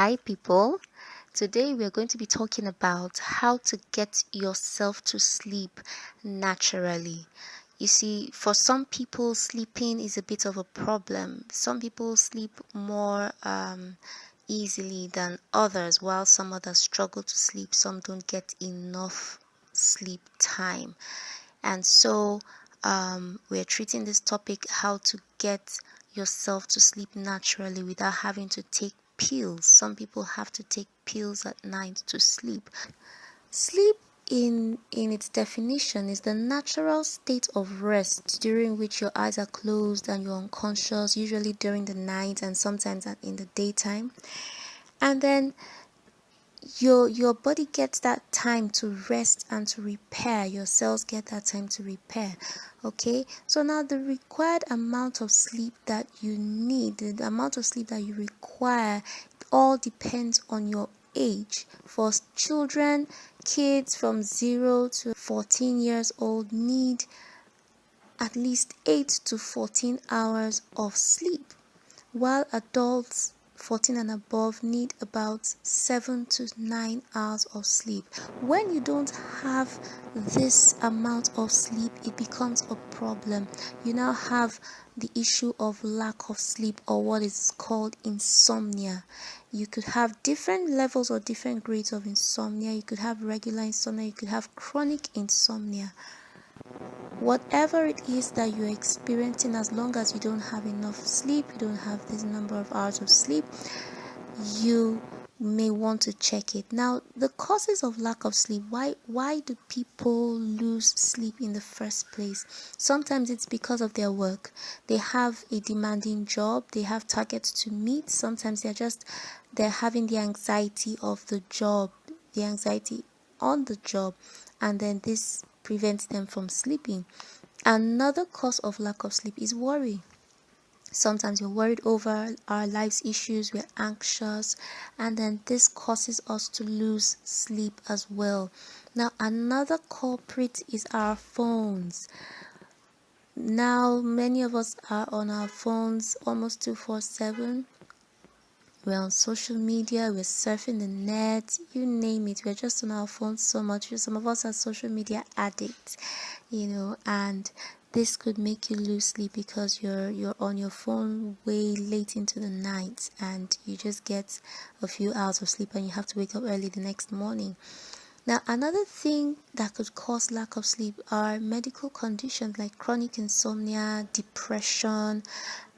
Hi, people. Today we are going to be talking about how to get yourself to sleep naturally. You see, for some people, sleeping is a bit of a problem. Some people sleep more easily than others, while some others struggle to sleep. Some don't get enough sleep time. And so, we're treating this topic how to get yourself to sleep naturally without having to take pills. Some people have to take pills at night to sleep. Sleep in its definition is the natural state of rest during which your eyes are closed and you're unconscious, usually during the night and sometimes in the daytime. And then your body gets that time to rest and to repair. Your cells get that time to repair. Okay, so now the required amount of sleep that you need, the amount of sleep that you require, it all depends on your age. For children, kids from 0 to 14 years old need at least 8 to 14 hours of sleep, while adults 14 and above need about 7 to 9 hours of sleep. When you don't have this amount of sleep, it becomes a problem. You now have the issue of lack of sleep, or what is called insomnia. You could have different levels or different grades of insomnia. You could have regular insomnia, you could have chronic insomnia. Whatever it is that you're experiencing, as long as you don't have enough sleep, you don't have this number of hours of sleep, you may want to check it. Now, the causes of lack of sleep, why do people lose sleep in the first place? Sometimes it's because of their work. They have a demanding job, they have targets to meet. Sometimes they're having the anxiety of the job, the anxiety on the job, and then this prevents them from sleeping. Another cause of lack of sleep is worry. Sometimes we're worried over our life's issues, we're anxious, and then this causes us to lose sleep as well. Now, another culprit is our phones. Now, many of us are on our phones almost 24/7. We're on social media, we're surfing the net, you name it. We're just on our phones so much. Some of us are social media addicts, and this could make you lose sleep because you're on your phone way late into the night and you just get a few hours of sleep and you have to wake up early the next morning. Now, another thing that could cause lack of sleep are medical conditions like chronic insomnia, depression,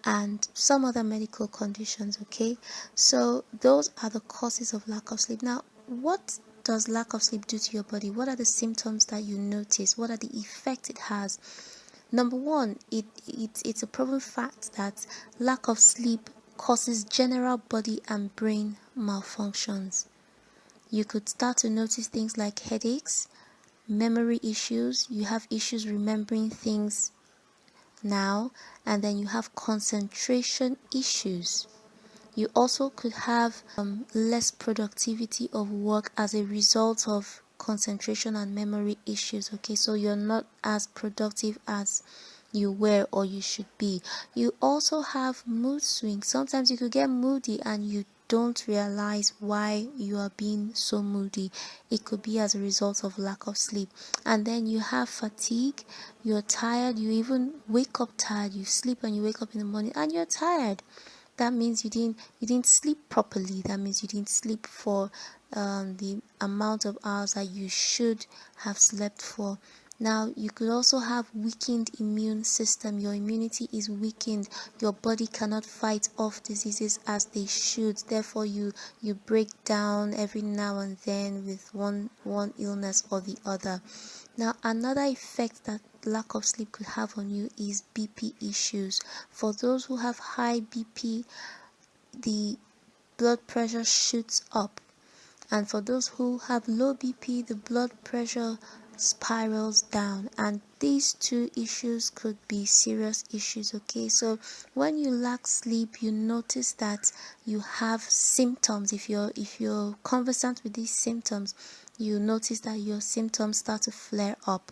and some other medical conditions. Okay, so those are the causes of lack of sleep. Now, what does lack of sleep do to your body? What are the symptoms that you notice? What are the effects it has? Number one, it's a proven fact that lack of sleep causes general body and brain malfunctions. You could start to notice things like headaches, memory issues. You have issues remembering things now, and then you have concentration issues. You also could have less productivity of work as a result of concentration and memory issues. Okay, so you're not as productive as you were or you should be. You also have mood swings. Sometimes you could get moody and you don't realize why you are being so moody. It could be as a result of lack of sleep. And then you have fatigue, you're tired, you even wake up tired, you sleep and you wake up in the morning and you're tired. That means you didn't sleep properly. That means you didn't sleep for the amount of hours that you should have slept for. Now, you could also have weakened immune system. Your immunity is weakened. Your body cannot fight off diseases as they should. Therefore, you break down every now and then with one illness or the other. Now, another effect that lack of sleep could have on you is BP issues. For those who have high BP, the blood pressure shoots up, and for those who have low BP, the blood pressure spirals down, and these two issues could be serious issues. Okay, so when you lack sleep, you notice that you have symptoms. If you're conversant with these symptoms, you notice that your symptoms start to flare up.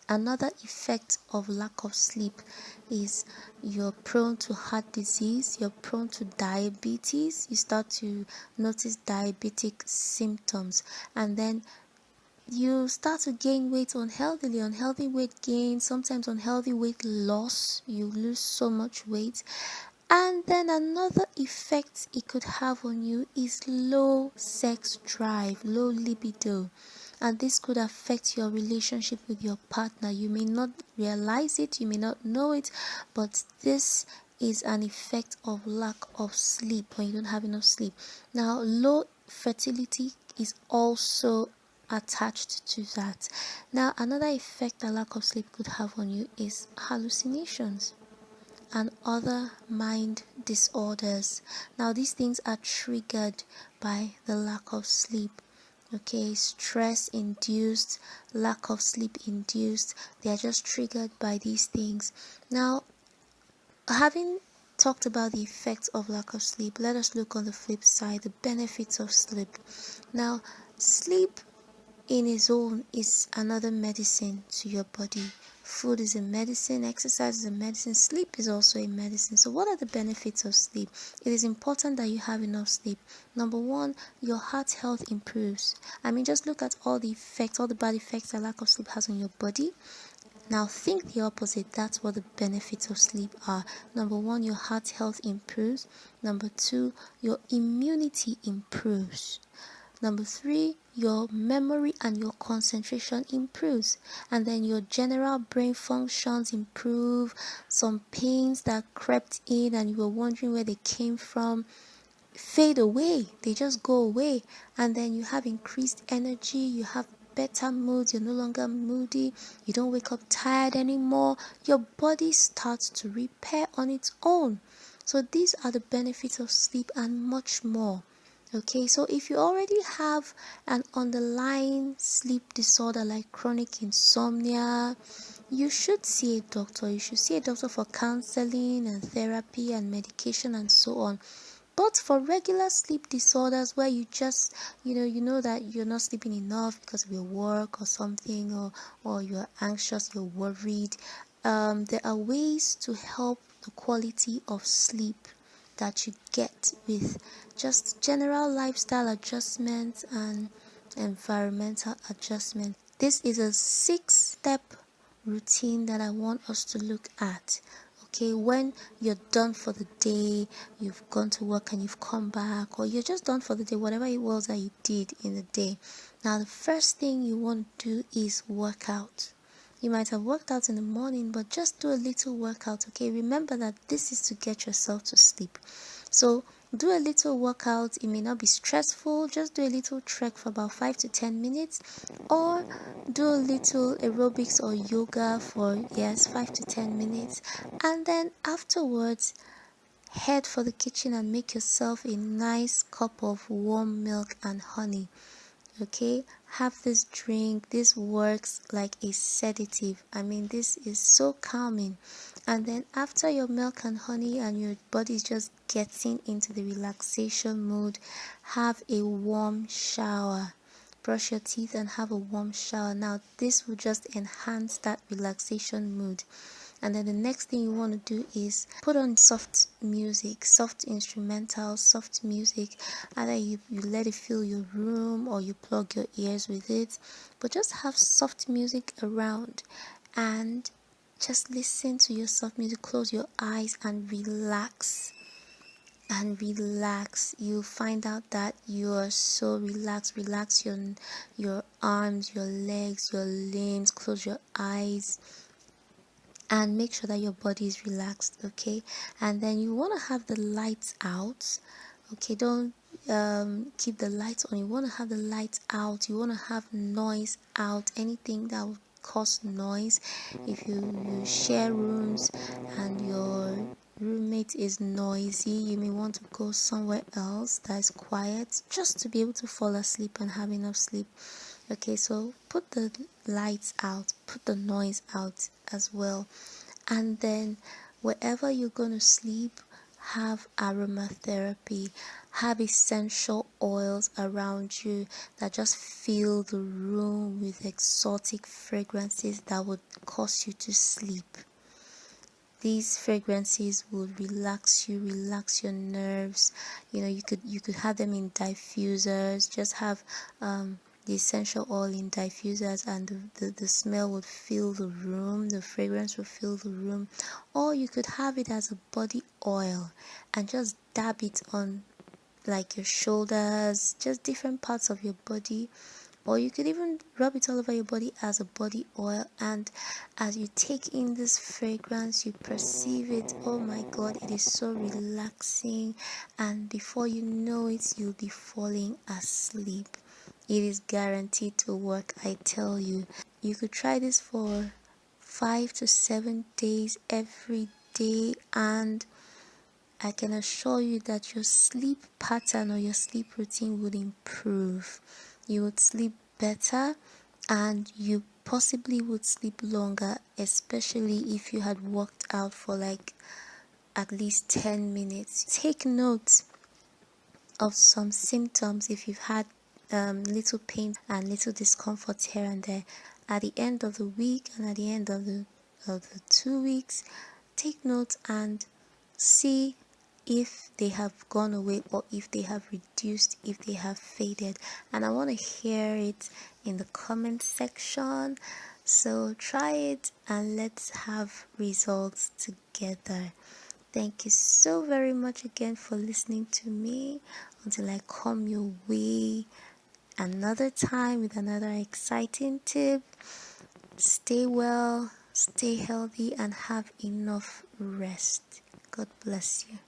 Another effect of lack of sleep is you're prone to heart disease, you're prone to diabetes, you start to notice diabetic symptoms, and then you start to gain weight unhealthily, unhealthy weight gain, sometimes unhealthy weight loss, you lose so much weight. And then another effect it could have on you is low sex drive, low libido. And this could affect your relationship with your partner. You may not realize it, you may not know it, but this is an effect of lack of sleep when you don't have enough sleep. Now, low fertility is also attached to that. Now, another effect that lack of sleep could have on you is hallucinations and other mind disorders. Now, these things are triggered by the lack of sleep. Okay, stress induced, lack of sleep induced, they are just triggered by these things. Now, having talked about the effects of lack of sleep, let us look on the flip side, the benefits of sleep. Now, sleep in its own is another medicine to your body. Food is a medicine, exercise is a medicine, sleep is also a medicine. So what are the benefits of sleep? It is important that you have enough sleep. Number one, your heart health improves. Just look at all the effects, all the bad effects that lack of sleep has on your body. Now think the opposite. That's what the benefits of sleep are. Number one, your heart health improves. Number two, your immunity improves. Number three, your memory and your concentration improves. And then your general brain functions improve. Some pains that crept in and you were wondering where they came from fade away. They just go away. And then you have increased energy. You have better moods. You're no longer moody. You don't wake up tired anymore. Your body starts to repair on its own. So these are the benefits of sleep and much more. Okay, so if you already have an underlying sleep disorder like chronic insomnia, you should see a doctor. You should see a doctor for counseling and therapy and medication and so on. But for regular sleep disorders where you just, you know that you're not sleeping enough because of your work or something, or you're anxious, you're worried, there are ways to help the quality of sleep that you get with just general lifestyle adjustments and environmental adjustment. This is a 6-step routine that I want us to look at. Okay, when you're done for the day, you've gone to work and you've come back, or you're just done for the day, whatever it was that you did in the day. Now, the first thing you want to do is work out. You might have worked out in the morning, but just do a little workout, okay? Remember that this is to get yourself to sleep. So do a little workout. It may not be stressful. Just do a little trek for about 5 to 10 minutes, or do a little aerobics or yoga for 5 to 10 minutes, and then afterwards head for the kitchen and make yourself a nice cup of warm milk and honey. Okay, have this drink. This works like a sedative. This is so calming. And then after your milk and honey and your body is just getting into the relaxation mood, have a warm shower. Brush your teeth and have a warm shower. Now this will just enhance that relaxation mood. And then the next thing you want to do is put on soft music, soft instrumental, soft music. Either you let it fill your room or you plug your ears with it. But just have soft music around and just listen to your soft music. Close your eyes and relax. You'll find out that you are so relaxed. Relax your arms, your legs, your limbs. Close your eyes and make sure that your body is relaxed. Okay, and then you want to have the lights out. Okay, don't keep the lights on. You want to have the lights out. You want to have noise out. Anything that will cause noise. If you share rooms and your roommate is noisy, you may want to go somewhere else that is quiet just to be able to fall asleep and have enough sleep. Okay, so put the lights out, put the noise out as well. And then wherever you're going to sleep, have aromatherapy, have essential oils around you that just fill the room with exotic fragrances that would cause you to sleep. These fragrances would relax you, relax your nerves. You could have them in diffusers. Just have the essential oil in diffusers, and the smell would fill the room, the fragrance would fill the room. Or you could have it as a body oil and just dab it on like your shoulders, just different parts of your body. Or you could even rub it all over your body as a body oil, and as you take in this fragrance, you perceive it. Oh my god, it is so relaxing, and before you know it, you'll be falling asleep. It is guaranteed to work, I tell you. You could try this for 5 to 7 days every day, and I can assure you that your sleep pattern or your sleep routine would improve. You would sleep better, and you possibly would sleep longer, especially if you had worked out for like at least 10 minutes. Take note of some symptoms if you've had little pain and little discomfort here and there. At the end of the week and at the end of the 2 weeks, take note and see if they have gone away or if they have reduced, if they have faded. And I want to hear it in the comment section. So try it and let's have results together. Thank you so very much again for listening to me. Until I come your way another time with another exciting tip, stay well, stay healthy, and have enough rest. God bless you.